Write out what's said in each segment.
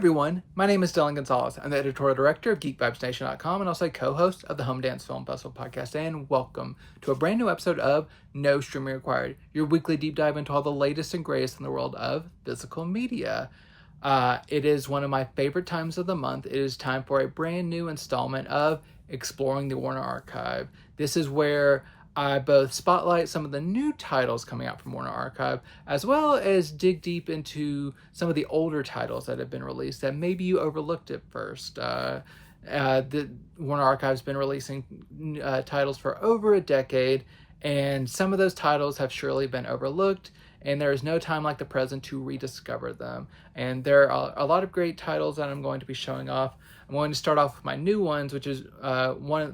everyone, my name is Dillon Gonzalez. I'm the editorial director of GeekVibesNation.com and also a co-host of the Home Dance Film Festival podcast. And welcome to a brand new episode of No Streaming Required, your weekly deep dive into all the latest and greatest in the world of physical media. It is one of my favorite times of the month. It is time for a brand new installment of Exploring the Warner Archive. This is where I both spotlight some of the new titles coming out from Warner Archive, as well as dig deep into some of the older titles that have been released that maybe you overlooked at first. The Warner Archive's been releasing titles for over a decade, and some of those titles have surely been overlooked, and there is no time like the present to rediscover them. And there are a lot of great titles that I'm going to be showing off. I'm going to start off with my new ones, which is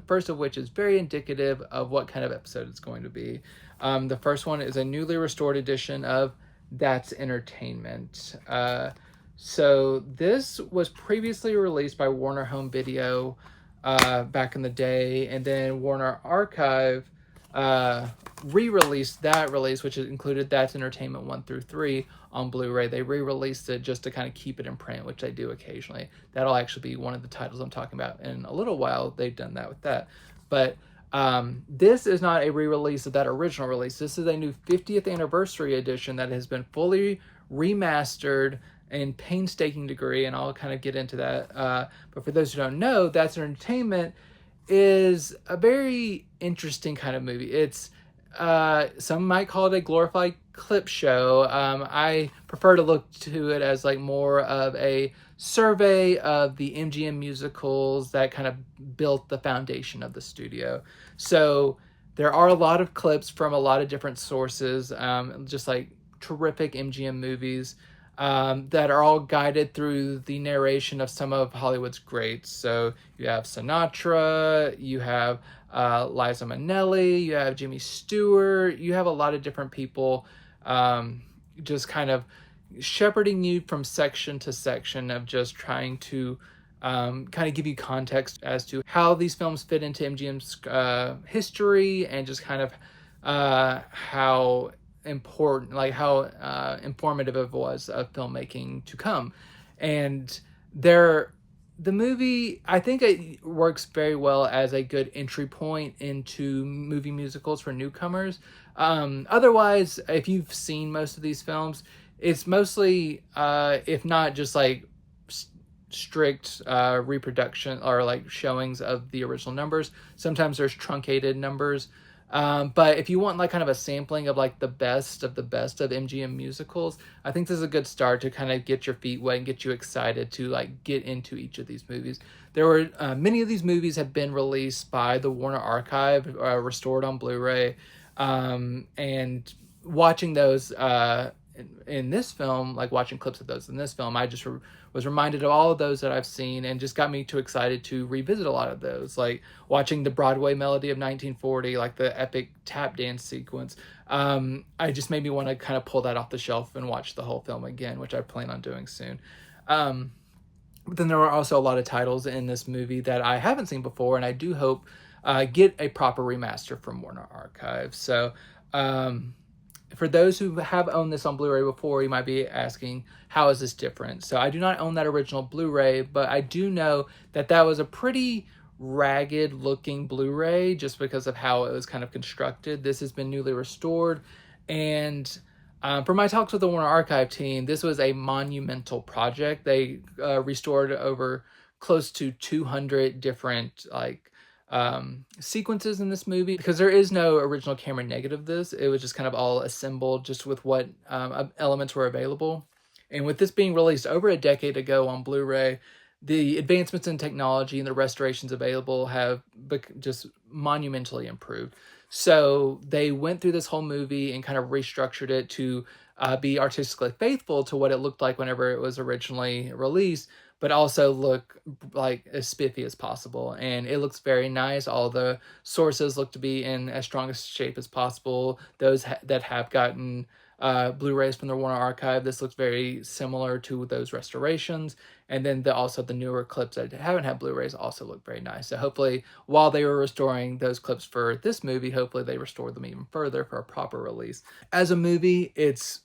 first of which is very indicative of what kind of episode it's going to be. The first one is a newly restored edition of That's Entertainment. So this was previously released by Warner Home Video back in the day, and then Warner Archive re-released that release, which included That's Entertainment 1 through 3 on Blu-ray. They re-released it just to kind of keep it in print, which they do occasionally. That'll actually be one of the titles I'm talking about in a little while. They've done that with that. But this is not a re-release of that original release. This is a new 50th anniversary edition that has been fully remastered in painstaking degree, and I'll kind of get into that. But for those who don't know, That's Entertainment is a very interesting kind of movie. It's some might call it a glorified clip show. I prefer to look to it as like more of a survey of the MGM musicals that kind of built the foundation of the studio. So there are a lot of clips from a lot of different sources, just like terrific MGM movies that are all guided through the narration of some of Hollywood's greats. So you have Sinatra, you have Liza Minnelli, you have Jimmy Stewart, you have a lot of different people just kind of shepherding you from section to section of just trying to kind of give you context as to how these films fit into MGM's history, and just kind of how important, like how informative it was of filmmaking to come. And the movie, I think it works very well as a good entry point into movie musicals for newcomers. Otherwise, if you've seen most of these films, it's mostly, if not just like strict reproduction or like showings of the original numbers, sometimes there's truncated numbers. But if you want like kind of a sampling of like the best of MGM musicals, I think this is a good start to kind of get your feet wet and get you excited to like get into each of these movies. There were many of these movies have been released by the Warner Archive, restored on Blu-ray, and watching those in this film, like watching clips of those in this film, I just was reminded of all of those that I've seen, and just got me too excited to revisit a lot of those, like watching the Broadway Melody of 1940, like the epic tap dance sequence. I just made me want to kind of pull that off the shelf and watch the whole film again, which I plan on doing soon. But then there are also a lot of titles in this movie that I haven't seen before, and I do hope get a proper remaster from Warner Archive. So for those who have owned this on Blu-ray before, you might be asking, how is this different? So I do not own that original Blu-ray, but I do know that that was a pretty ragged looking Blu-ray just because of how it was kind of constructed. This has been newly restored, and for my talks with the Warner Archive team, this was a monumental project. They restored over close to 200 different sequences in this movie, because there is no original camera negative of this. It was just kind of all assembled just with what elements were available. And with this being released over a decade ago on Blu-ray, the advancements in technology and the restorations available have just monumentally improved. So they went through this whole movie and kind of restructured it to be artistically faithful to what it looked like whenever it was originally released, but also look like as spiffy as possible. And it looks very nice. All the sources look to be in as strong a shape as possible. Those that have gotten Blu-rays from the Warner Archive, this looks very similar to those restorations. And then also the newer clips that haven't had Blu-rays also look very nice. So hopefully, while they were restoring those clips for this movie, hopefully they restored them even further for a proper release. As a movie, it's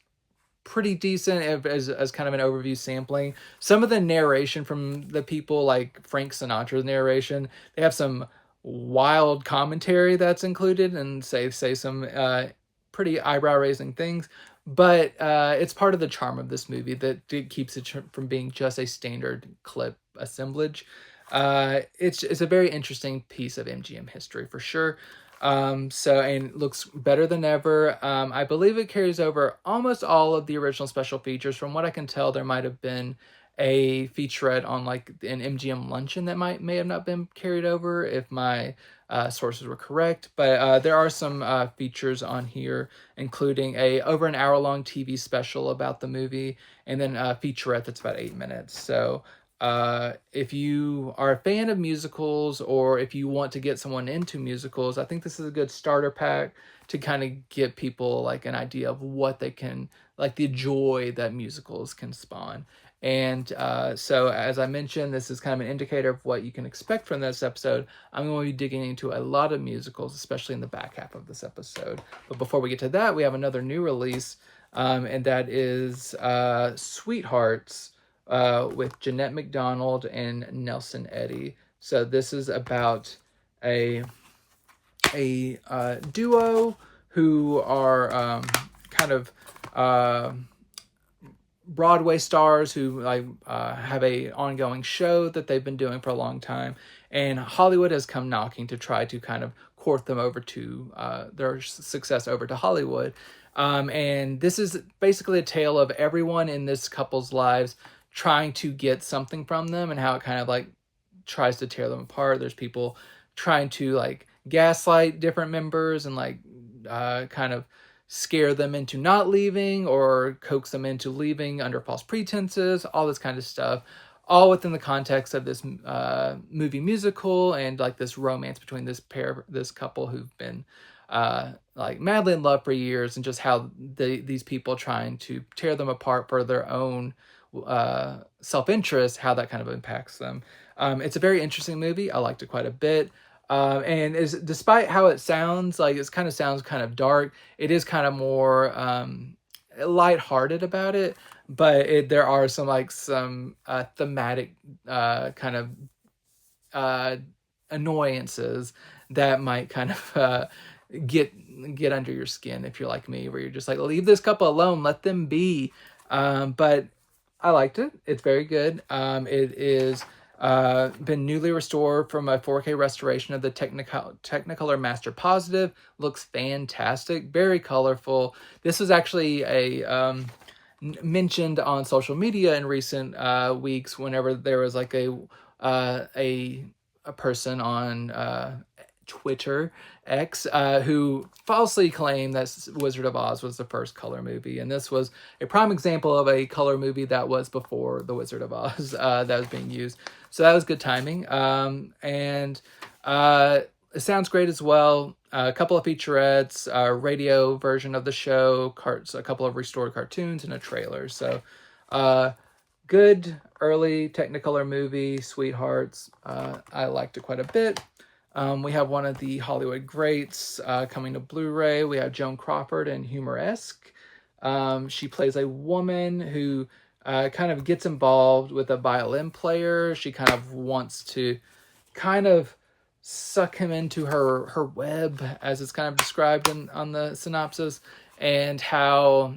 pretty decent as kind of an overview sampling. Some of the narration from the people, like Frank Sinatra's narration, they have some wild commentary that's included and say some pretty eyebrow raising things. But it's part of the charm of this movie that it keeps it from being just a standard clip assemblage. It's a very interesting piece of MGM history for sure. And looks better than ever. I believe it carries over almost all of the original special features. From what I can tell, there might have been a featurette on like an MGM luncheon that may have not been carried over if my sources were correct. But there are some features on here, including a over an hour long TV special about the movie, and then a featurette that's about 8 minutes. So if you are a fan of musicals, or if you want to get someone into musicals, I think this is a good starter pack to kind of get people like an idea of what they can, like the joy that musicals can spawn. And so, as I mentioned, this is kind of an indicator of what you can expect from this episode. I'm going to be digging into a lot of musicals, especially in the back half of this episode. But before we get to that, we have another new release, and that is Sweethearts, with Jeanette MacDonald and Nelson Eddy. So this is about a duo who are kind of Broadway stars who like have a ongoing show that they've been doing for a long time, and Hollywood has come knocking to try to kind of court them over to their success over to Hollywood. And this is basically a tale of everyone in this couple's lives trying to get something from them, and how it kind of like tries to tear them apart. There's people trying to like gaslight different members and like kind of scare them into not leaving, or coax them into leaving under false pretenses, all this kind of stuff, all within the context of this movie musical, and like this romance between this couple who've been like madly in love for years, and just how these people trying to tear them apart for their own self-interest, how that kind of impacts them. It's a very interesting movie. I liked it quite a bit. And despite how it sounds, like it kind of sounds kind of dark, it is kind of more lighthearted about it. But there are some thematic kind of annoyances that might kind of get under your skin if you're like me, where you're just like, leave this couple alone, let them be. But I liked it. It's very good. It is been newly restored from a 4K restoration of the Technicolor Master Positive. Looks fantastic, very colorful. This was actually mentioned on social media in recent weeks, whenever there was like a person on Twitter X who falsely claimed that Wizard of Oz was the first color movie, and this was a prime example of a color movie that was before the Wizard of Oz that was being used. So that was good timing. And it sounds great as well. A couple of featurettes, a radio version of the show, a couple of restored cartoons, and a trailer. So good early Technicolor movie, Sweethearts. I liked it quite a bit. We have one of the Hollywood greats coming to Blu-ray. We have Joan Crawford in Humoresque. She plays a woman who kind of gets involved with a violin player. She kind of wants to kind of suck him into her web, as it's kind of described on the synopsis, and how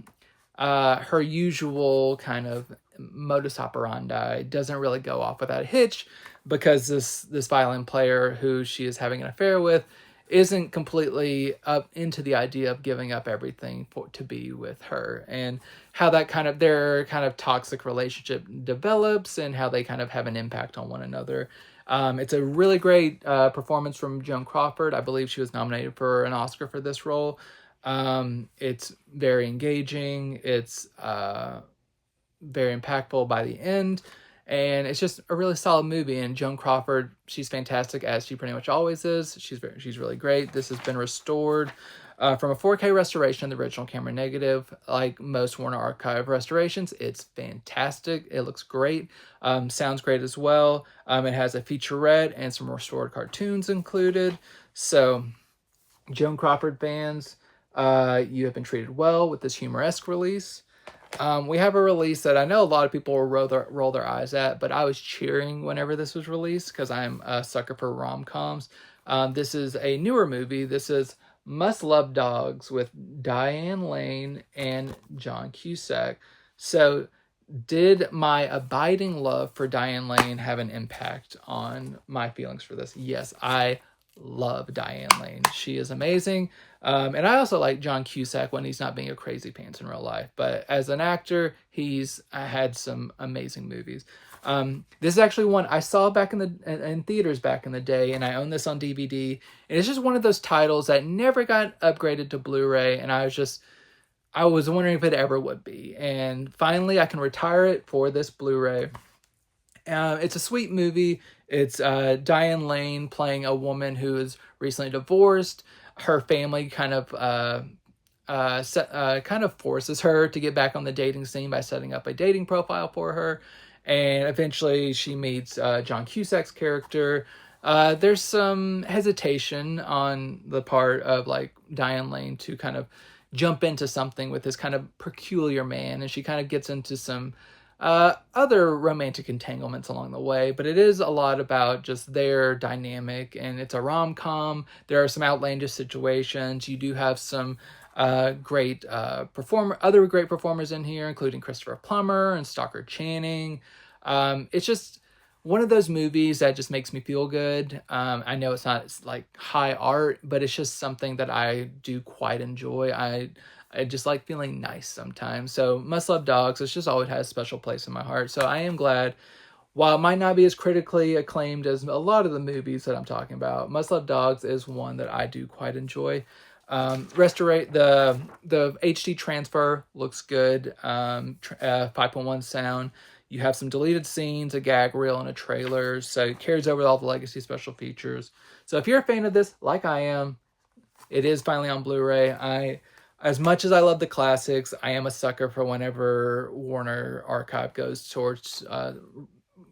her usual kind of modus operandi doesn't really go off without a hitch, because this violin player who she is having an affair with isn't completely up into the idea of giving up everything to be with her, and how that kind of their kind of toxic relationship develops, and how they kind of have an impact on one another. It's a really great performance from Joan Crawford. I believe she was nominated for an Oscar for this role. It's very engaging. It's very impactful by the end. And it's just a really solid movie. And Joan Crawford, she's fantastic, as she pretty much always is. She's really great. This has been restored from a 4K restoration of the original camera negative. Like most Warner Archive restorations, it's fantastic. It looks great. Sounds great as well. It has a featurette and some restored cartoons included. So, Joan Crawford fans, you have been treated well with this Humoresque release. We have a release that I know a lot of people will roll their eyes at, but I was cheering whenever this was released because I'm a sucker for rom-coms. This is a newer movie. This is Must Love Dogs with Diane Lane and John Cusack. So, did my abiding love for Diane Lane have an impact on my feelings for this? Yes, I love Diane Lane. She is amazing. And I also like John Cusack when he's not being a crazy pants in real life. But as an actor, he's had some amazing movies. This is actually one I saw back in theaters back in the day, and I own this on DVD. And it's just one of those titles that never got upgraded to Blu-ray, and I was wondering if it ever would be. And finally, I can retire it for this Blu-ray. It's a sweet movie. It's Diane Lane playing a woman who is recently divorced. Her family kind of forces her to get back on the dating scene by setting up a dating profile for her. And eventually she meets John Cusack's character. There's some hesitation on the part of like Diane Lane to kind of jump into something with this kind of peculiar man, and she kind of gets into some other romantic entanglements along the way, but it is a lot about just their dynamic, and it's a rom-com. There are some outlandish situations. You do have some other great performers in here, including Christopher Plummer and Stockard Channing. It's just one of those movies that just makes me feel good. I know it's like high art, but it's just something that I do quite enjoy. I just like feeling nice sometimes. So Must Love Dogs, it's just always has a special place in my heart. So I am glad, while it might not be as critically acclaimed as a lot of the movies that I'm talking about, Must Love Dogs is one that I do quite enjoy. The HD transfer looks good. 5.1 sound. You have some deleted scenes, a gag reel, and a trailer. So it carries over all the legacy special features. So if you're a fan of this, like I am, it is finally on Blu-ray. As much as I love the classics, I am a sucker for whenever Warner Archive goes towards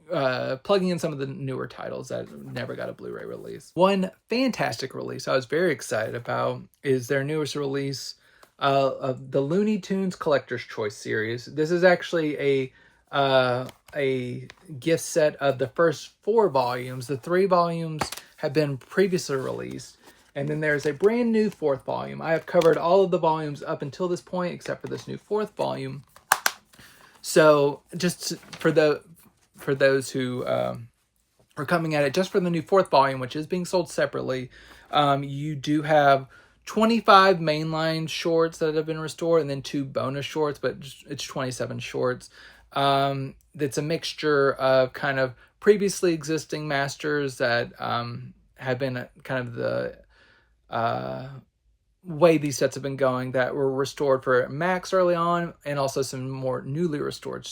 plugging in some of the newer titles that never got a Blu-ray release. One fantastic release I was very excited about is their newest release of the Looney Tunes Collector's Choice series. This is actually a gift set of the first 4 volumes. The 3 volumes have been previously released. And then there's a brand new 4th volume. I have covered all of the volumes up until this point, except for this new 4th volume. So just for those who are coming at it just for the new 4th volume, which is being sold separately, you do have 25 mainline shorts that have been restored, and then 2 bonus shorts, but it's 27 shorts. It's a mixture of kind of previously existing masters that have been kind of the way these sets have been going, that were restored for Max early on, and also some more newly restored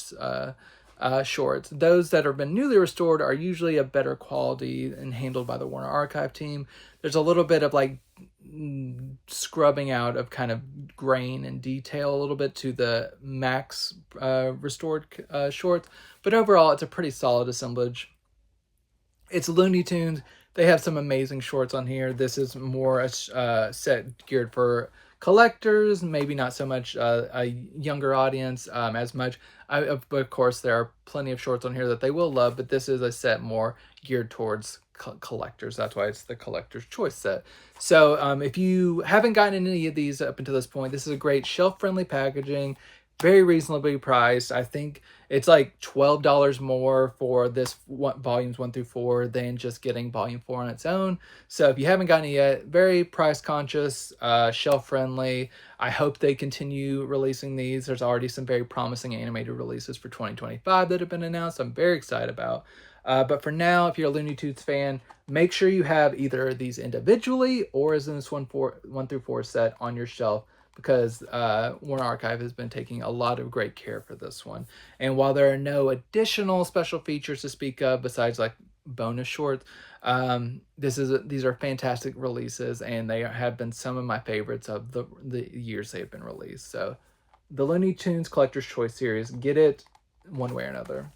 shorts. Those that have been newly restored are usually a better quality and handled by the Warner Archive team. There's a little bit of like scrubbing out of kind of grain and detail a little bit to the Max restored shorts, but overall it's a pretty solid assemblage. It's Looney Tunes. They have some amazing shorts on here. This is more a set geared for collectors, maybe not so much a younger audience as much. Of course, there are plenty of shorts on here that they will love, but this is a set more geared towards collectors. That's why it's the collector's choice set. So if you haven't gotten any of these up until this point, this is a great shelf-friendly packaging, very reasonably priced. I think it's like $12 more for this volumes 1 through 4 than just getting volume 4 on its own. So if you haven't gotten it yet, very price conscious, shelf friendly. I hope they continue releasing these. There's already some very promising animated releases for 2025 that have been announced. I'm very excited about. But for now, if you're a Looney Tunes fan, make sure you have either these individually or as in this 1 through 4 set on your shelf, because Warner Archive has been taking a lot of great care for this one. And while there are no additional special features to speak of besides like bonus shorts, these are fantastic releases, and they have been some of my favorites of the years they've been released. So the Looney Tunes Collector's Choice series, get it one way or another.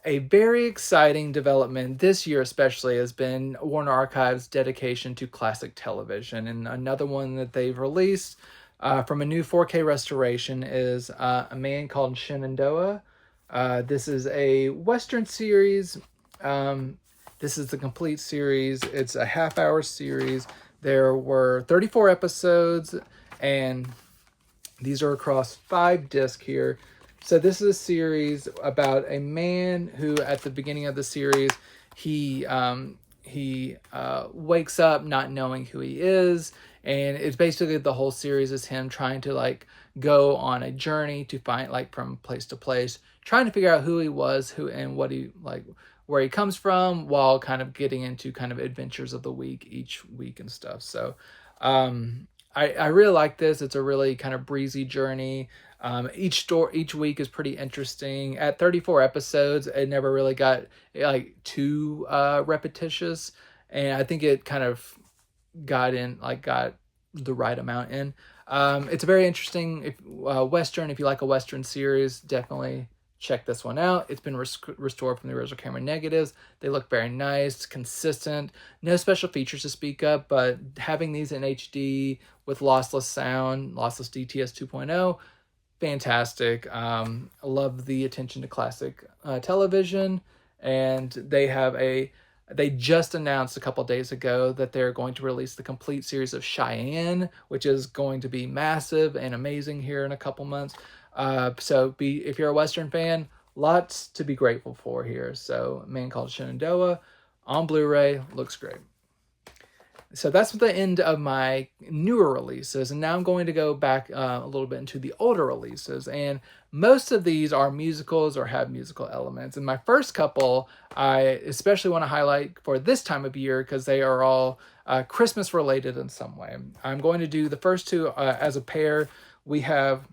A very exciting development this year especially has been Warner Archive's dedication to classic television, and another one that they've released from a new 4K restoration is a man called Shenandoah. This is a Western series. This is the complete series. It's a half-hour series. There were 34 episodes, and these are across 5 discs here. So this is a series about a man who, at the beginning of the series, he wakes up not knowing who he is, and it's basically the whole series is him trying to like go on a journey to find like from place to place, trying to figure out who he was, who and what he like, where he comes from, while kind of getting into kind of adventures of the week each week and stuff. So I really like this. It's a really kind of breezy journey. Each week is pretty interesting. At 34 episodes, it never really got like too repetitious, and I think it kind of got the right amount in. It's a very interesting Western. If you like a Western series, definitely check this one out. It's been restored from the original camera negatives. They look very nice, consistent. No special features to speak of, but having these in HD with lossless sound, lossless DTS 2.0, fantastic. I love the attention to classic television, and they just announced a couple days ago that they're going to release the complete series of Cheyenne, which is going to be massive and amazing here in a couple months. If you're a Western fan, lots to be grateful for here. So, A Man Called Shenandoah on Blu-ray looks great. So that's the end of my newer releases, and now I'm going to go back a little bit into the older releases, and most of these are musicals or have musical elements. And my first couple I especially want to highlight for this time of year because they are all Christmas related in some way. I'm going to do the first two as a pair. We have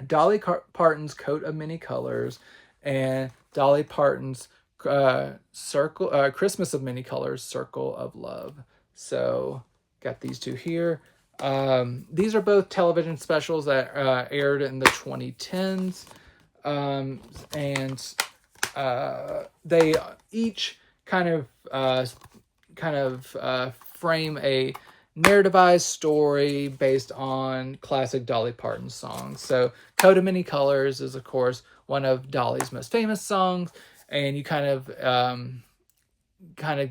Dolly Parton's Coat of Many Colors and Dolly Parton's Christmas of Many Colors, Circle of Love. So got these two here. These are both television specials that aired in the 2010s. They each kind of frame a narrativized story based on classic Dolly Parton songs. So Coat of Many Colors is, of course, one of Dolly's most famous songs, and you kind of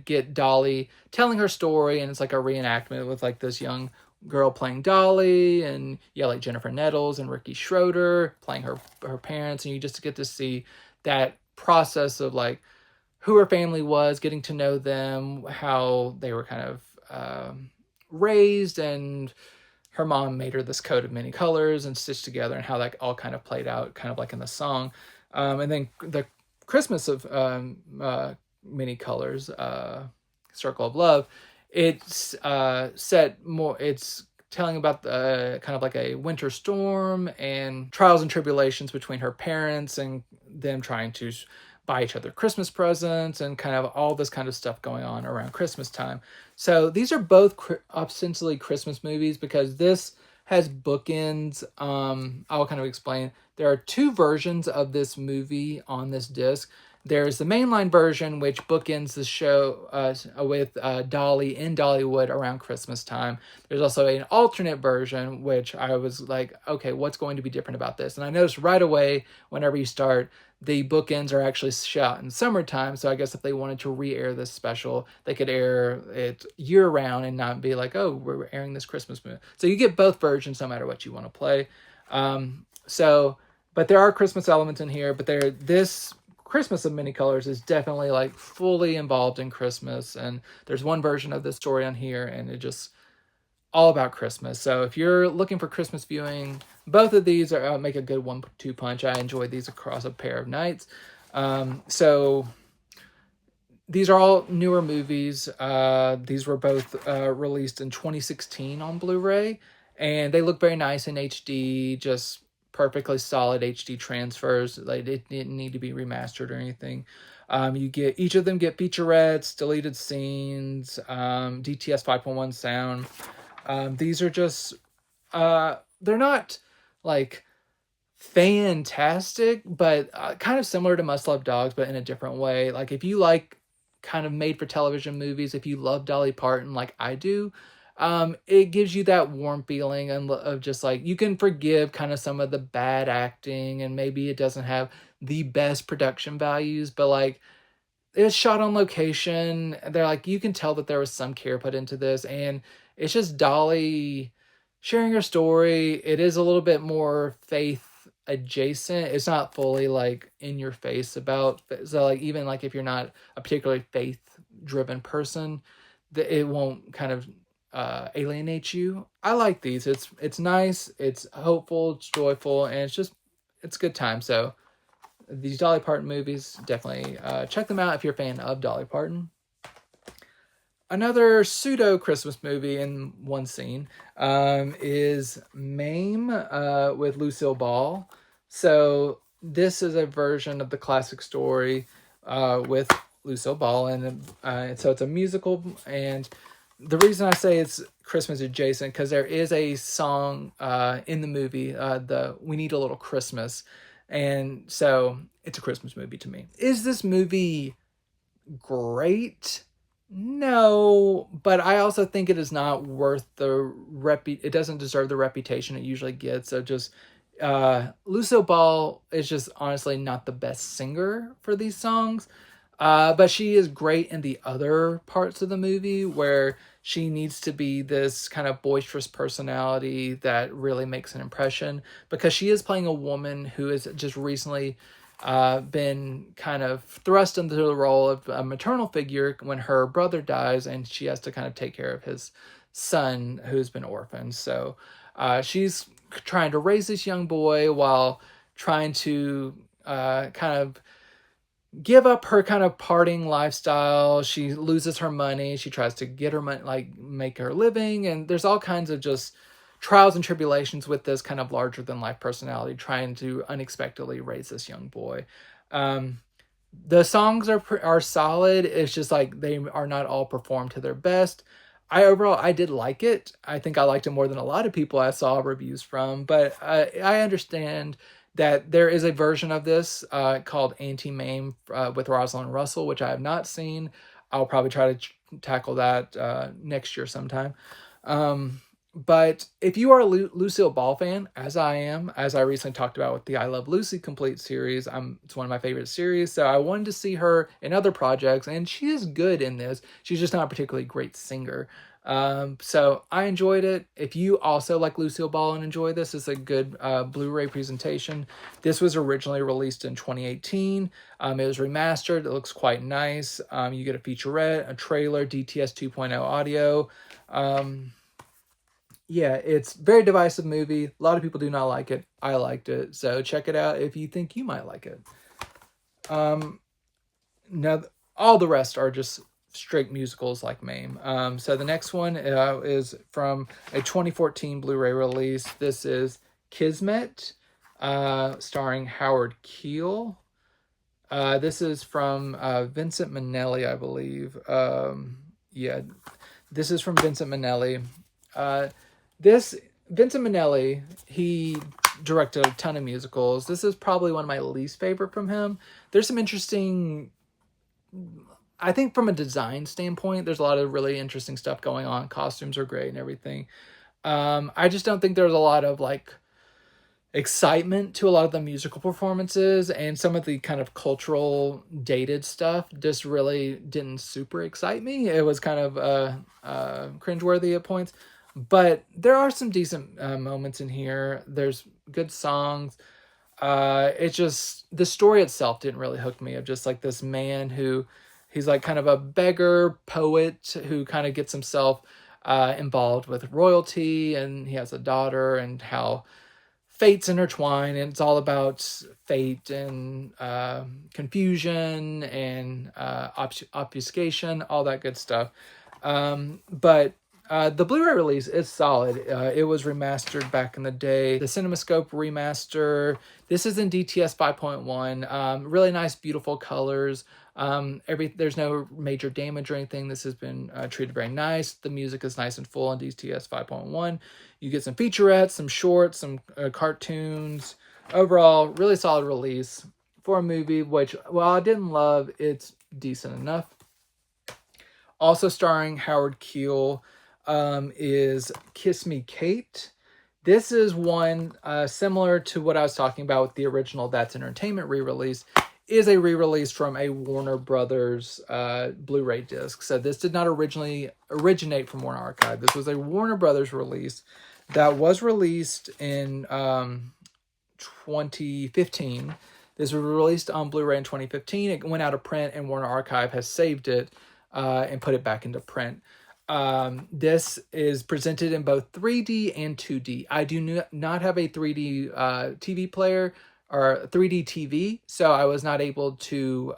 get Dolly telling her story, and it's like a reenactment with like this young girl playing Dolly, and like Jennifer Nettles and Ricky Schroeder playing her parents, and you just get to see that process of like who her family was, getting to know them, how they were kind of raised, and her mom made her this coat of many colors and stitched together, and how that all kind of played out kind of like in the song. And then the Christmas of Many Colors, Circle of Love, it's it's telling about the kind of like a winter storm and trials and tribulations between her parents and them trying to buy each other Christmas presents and kind of all this kind of stuff going on around Christmas time. So these are both ostensibly Christmas movies because this has bookends. I'll kind of explain. There are 2 versions of this movie on this disc. There's the mainline version, which bookends the show with Dolly in Dollywood around Christmas time. There's also an alternate version, which I was like, okay, what's going to be different about this? And I noticed right away, whenever you start, the bookends are actually shot in summertime. So I guess if they wanted to re-air this special, they could air it year-round and not be like, oh, we're airing this Christmas movie. So you get both versions no matter what you want to play. But there are Christmas elements in here, but this Christmas of Many Colors is definitely like fully involved in Christmas, and there's one version of this story on here, and it just all about Christmas. So if you're looking for Christmas viewing, both of these make a good 1-2 punch. I enjoyed these across a pair of nights. So these are all newer movies. These were both released in 2016 on Blu-ray, and they look very nice in HD, just perfectly solid HD transfers. Like it didn't need to be remastered or anything. Each of them get featurettes, deleted scenes, DTS 5.1 sound. These are just they're not like fantastic, but kind of similar to Must Love Dogs, but in a different way. Like if you like kind of made for television movies, if you love Dolly Parton like I do, it gives you that warm feeling and of just like you can forgive kind of some of the bad acting, and maybe it doesn't have the best production values, but like it's shot on location. They're like, you can tell that there was some care put into this, and it's just Dolly sharing her story. It is a little bit more faith adjacent. It's not fully like in your face about, so like even like if you're not a particularly faith driven person, that it won't kind of alienate you. I like these. It's nice. It's hopeful. It's joyful, and it's good time. So these Dolly Parton movies, definitely check them out if you're a fan of Dolly Parton. Another pseudo Christmas movie in one scene is Mame with Lucille Ball. So this is a version of the classic story with Lucille Ball, and so it's a musical. And the reason I say it's Christmas adjacent because there is a song in the movie, the "We Need a Little Christmas," and so it's a Christmas movie to me. Is this movie great? No, but I also think it is not worth the it doesn't deserve the reputation it usually gets. So just Lucille Ball is just honestly not the best singer for these songs. But she is great in the other parts of the movie where she needs to be this kind of boisterous personality that really makes an impression, because she is playing a woman who has just recently been kind of thrust into the role of a maternal figure when her brother dies, and she has to kind of take care of his son who's been orphaned. So she's trying to raise this young boy while trying to kind of give up her kind of partying lifestyle. She loses her money. She tries to get her money, like make her living. And there's all kinds of just trials and tribulations with this kind of larger than life personality trying to unexpectedly raise this young boy. The songs are solid. It's just like they are not all performed to their best. I did like it. I think I liked it more than a lot of people I saw reviews from, but I understand that there is a version of this called Anti-Mame with Rosalind Russell, which I have not seen. I'll probably try to tackle that next year sometime. But if you are a Lucille Ball fan, as I am, as I recently talked about with the I Love Lucy complete series, it's one of my favorite series, so I wanted to see her in other projects, and she is good in this. She's just not a particularly great singer. So I enjoyed it. If you also like Lucille Ball and enjoy this, it's a good Blu-ray presentation. This was originally released in 2018. It was remastered. It looks quite nice. You get a featurette, a trailer, DTS 2.0 audio. Yeah, it's a very divisive movie. A lot of people do not like it. I liked it. So check it out if you think you might like it. Now, all the rest are just straight musicals like Mame. So the next one is from a 2014 Blu-ray release. This is Kismet, starring Howard Keel. This is from Vincent Minnelli, I believe. Yeah, this is from Vincent Minnelli. Vincent Minnelli, he directed a ton of musicals. This is probably one of my least favorite from him. There's some interesting, I think from a design standpoint, there's a lot of really interesting stuff going on. Costumes are great and everything. I just don't think there's a lot of like excitement to a lot of the musical performances, and some of the kind of cultural dated stuff just really didn't super excite me. It was kind of cringeworthy at points. But there are some decent moments in here. There's good songs. It's just, the story itself didn't really hook me, of just like this man who, he's like kind of a beggar poet who kind of gets himself involved with royalty, and he has a daughter, and how fates intertwine, and it's all about fate and confusion and obfuscation, all that good stuff. But the Blu-ray release is solid. It was remastered back in the day. The CinemaScope remaster. This is in DTS 5.1. Really nice, beautiful colors. There's no major damage or anything. This has been treated very nice. The music is nice and full on DTS 5.1. You get some featurettes, some shorts, some cartoons. Overall, really solid release for a movie, which, while I didn't love, it's decent enough. Also starring Howard Keel. is Kiss Me Kate. This is one similar to what I was talking about with the original That's Entertainment re-release, is a re-release from a Warner Brothers Blu-ray disc. So this did not originate from Warner Archive. This was a Warner Brothers release that was released in 2015. This was released on Blu-ray in 2015. It went out of print, and Warner Archive has saved it and put it back into print. This is presented in both 3D and 2D. I do not have a 3D TV player or 3D TV, so I was not able to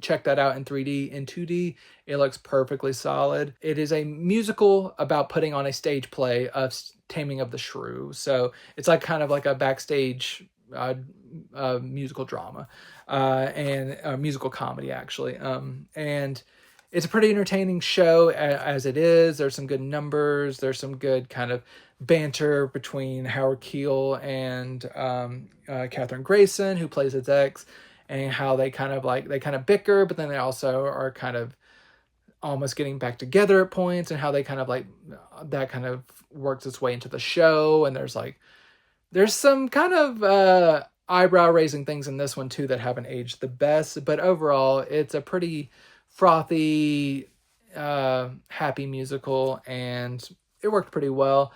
check that out in 3D. In 2D, it looks perfectly solid. It is a musical about putting on a stage play of Taming of the Shrew. So it's like kind of like a backstage musical drama and a musical comedy, actually. And it's a pretty entertaining show as it is. There's some good numbers. There's some good kind of banter between Howard Keel and Catherine Grayson, who plays its ex, and how they kind of bicker, but then they also are kind of almost getting back together at points, and how they kind of that kind of works its way into the show. And there's some kind of eyebrow raising things in this one too that haven't aged the best, but overall it's a pretty frothy, happy musical, and it worked pretty well.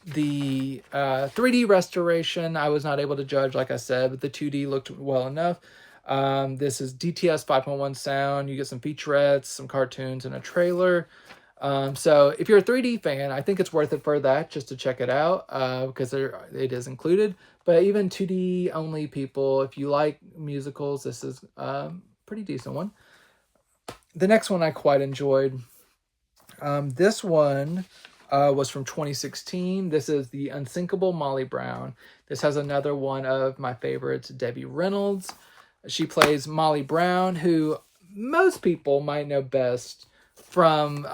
The 3D restoration, I was not able to judge, like I said, but the 2D looked well enough. This is DTS 5.1 sound. You get some featurettes, some cartoons, and a trailer. So if you're a 3D fan, I think it's worth it for that, just to check it out, because it is included. But even 2D only people, if you like musicals, this is a pretty decent one. The next one I quite enjoyed. This one was from 2016. This is the Unsinkable Molly Brown. This has another one of my favorites, Debbie Reynolds. She plays Molly Brown, who most people might know best from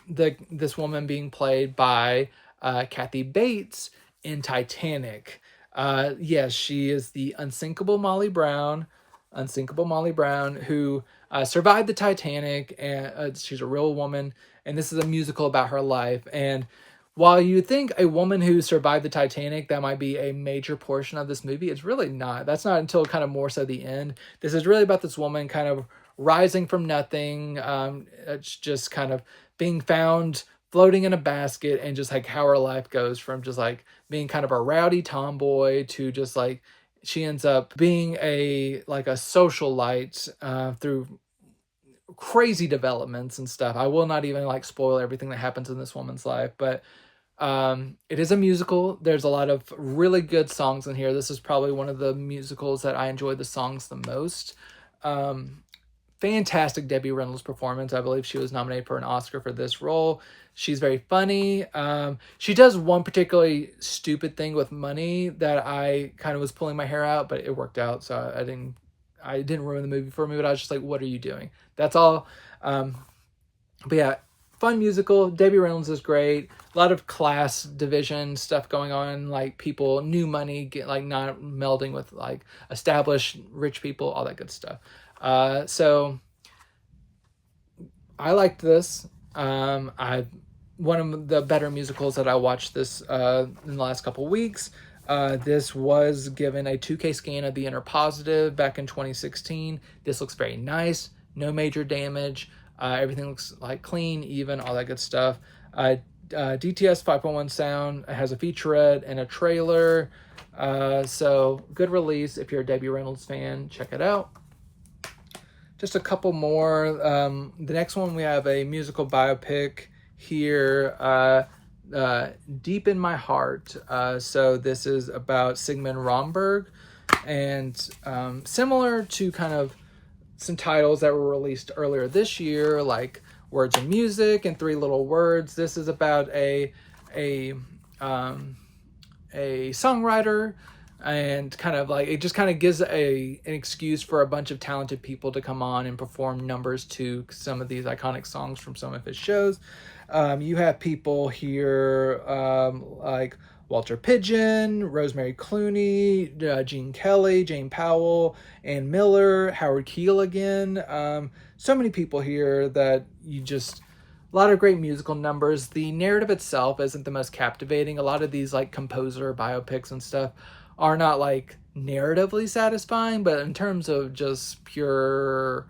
this woman being played by Kathy Bates in Titanic. Yes, she is the Unsinkable Molly Brown, who survived the Titanic, and she's a real woman, and this is a musical about her life. And while you think a woman who survived the Titanic, that might be a major portion of this movie, it's really not. That's not until kind of more so the end. This is really about this woman kind of rising from nothing. It's just kind of being found floating in a basket, and just like how her life goes from just like being kind of a rowdy tomboy to just like she ends up being a socialite through crazy developments and stuff. I will not even spoil everything that happens in this woman's life, but it is a musical. There's a lot of really good songs in here. This is probably one of the musicals that I enjoy the songs the most. Fantastic Debbie Reynolds performance. I believe she was nominated for an Oscar for this role. She's very funny. She does one particularly stupid thing with money that I kind of was pulling my hair out, but it worked out, so I didn't ruin the movie for me, but I was just like, what are you doing? That's all. But yeah, fun musical. Debbie Reynolds is great. A lot of class division stuff going on, like people, new money, not melding with established rich people, all that good stuff. So I liked this. One of the better musicals that I watched this in the last couple weeks. This was given a 2K scan of the Inner Positive back in 2016. This looks very nice. No major damage. Everything looks clean, even, all that good stuff. DTS 5.1 sound. It has a featurette and a trailer. So good release. If you're a Debbie Reynolds fan, check it out. Just a couple more. The next one, we have a musical biopic here, Deep in My Heart. So this is about Sigmund Romberg, and similar to kind of some titles that were released earlier this year, like Words and Music and Three Little Words. This is about a songwriter, and kind of it just kind of gives an excuse for a bunch of talented people to come on and perform numbers to some of these iconic songs from some of his shows. You have people here like Walter Pidgeon, Rosemary Clooney, Gene Kelly, Jane Powell, Ann Miller, Howard Keel again. So many people here that you just A lot of great musical numbers. The narrative itself isn't the most captivating. A lot of these like composer biopics and stuff are not like narratively satisfying, but in terms of just pure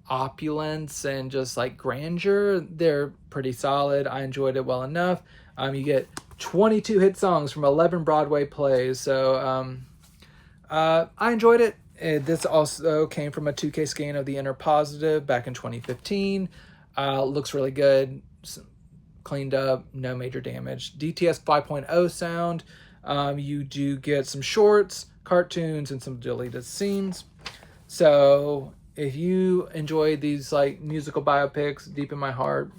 opulence and just like grandeur, they're pretty solid. I enjoyed it well enough. You get 22 hit songs from 11 Broadway plays, so I enjoyed it. This also came from a 2K scan of The Inner Positive back in 2015. Looks really good, cleaned up, no major damage. DTS 5.0 sound. You do get some shorts, cartoons, and some deleted scenes. So if you enjoy these like musical biopics, Deep in My Heart,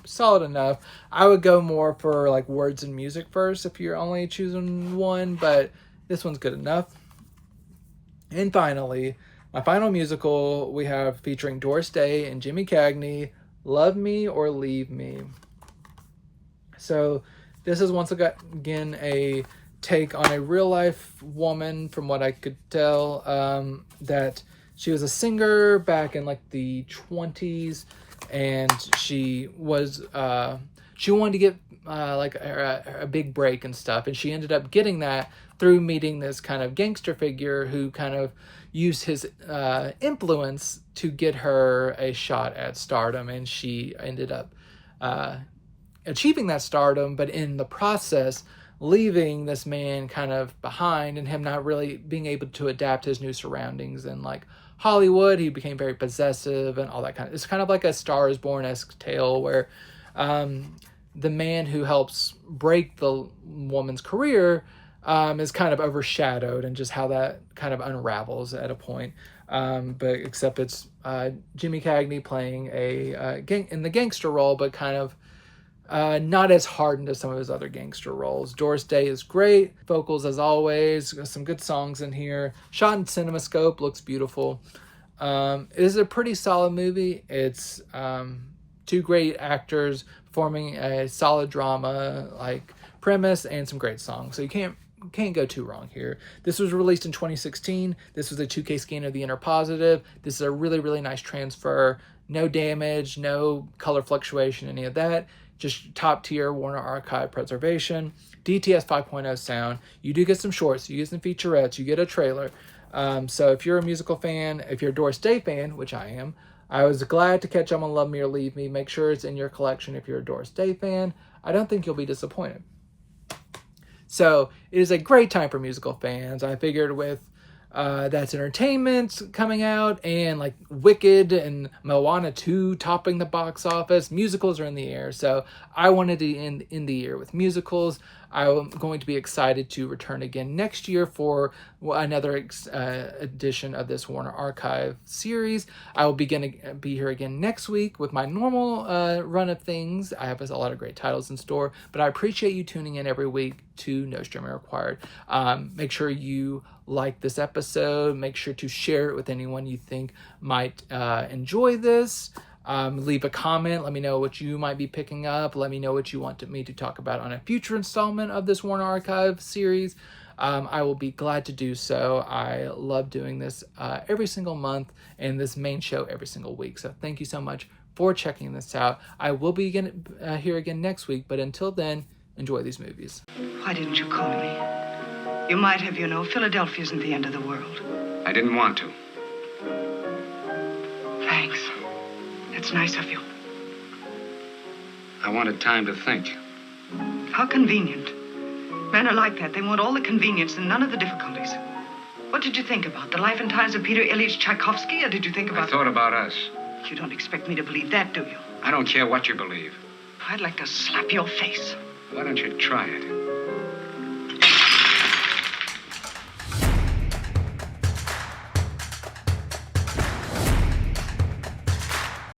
solid enough. I would go more for like words and music first if you're only choosing one, but this one's good enough. And finally, my final musical we have featuring Doris Day and Jimmy Cagney, Love Me or Leave Me. So this is once again a take on a real life woman, from what I could tell, that she was a singer back in like the 20s, and she was she wanted to get like a big break and stuff, and she ended up getting that through meeting this kind of gangster figure who kind of used his influence to get her a shot at stardom, and she ended up achieving that stardom, but in the process leaving this man kind of behind, and him not really being able to adapt his new surroundings. And like Hollywood, he became very possessive and all that kind of, it's kind of like a Star is Born-esque tale where the man who helps break the woman's career is kind of overshadowed, and just how that kind of unravels at a point. But except it's Jimmy Cagney playing in the gangster role, but kind of not as hardened as some of his other gangster roles. Doris Day is great. Vocals as always. Some good songs in here. Shot in CinemaScope. Looks beautiful. It is a pretty solid movie. It's two great actors forming a solid drama like premise and some great songs. So you can't go too wrong here. This was released in 2016. This was a 2K scan of The Inner Positive. This is a really, really nice transfer. No damage, no color fluctuation, any of that. Just top tier Warner Archive preservation. DTS 5.0 sound. You do get some shorts, you get some featurettes, you get a trailer. So if you're a musical fan, if you're a Doris Day fan, which I am, I was glad to catch up on Love Me or Leave Me. Make sure it's in your collection if you're a Doris Day fan. I don't think you'll be disappointed. So it is a great time for musical fans. I figured with That's Entertainment coming out, and like Wicked and Moana 2 topping the box office, musicals are in the air. So I wanted to end in the year with musicals. I'm going to be excited to return again next year for another edition of this Warner Archive series. I will be here again next week with my normal run of things. I have a lot of great titles in store, but I appreciate you tuning in every week to No Streaming Required. Make sure you like this episode. Make sure to share it with anyone you think might enjoy this. Leave a comment. Let me know what you might be picking up. Let me know what you want me to talk about on a future installment of this Warner Archive series. I will be glad to do so. I love doing this every single month, and this main show every single week. So thank you so much for checking this out. I will be here again next week, but until then, enjoy these movies. Why didn't you call me? You might have, you know. Philadelphia isn't the end of the world. I didn't want to. Thanks. That's nice of you. I wanted time to think. How convenient. Men are like that. They want all the convenience and none of the difficulties. What did you think about? The life and times of Peter Ilyich Tchaikovsky, or did you think about... I thought about us. You don't expect me to believe that, do you? I don't care what you believe. I'd like to slap your face. Why don't you try it?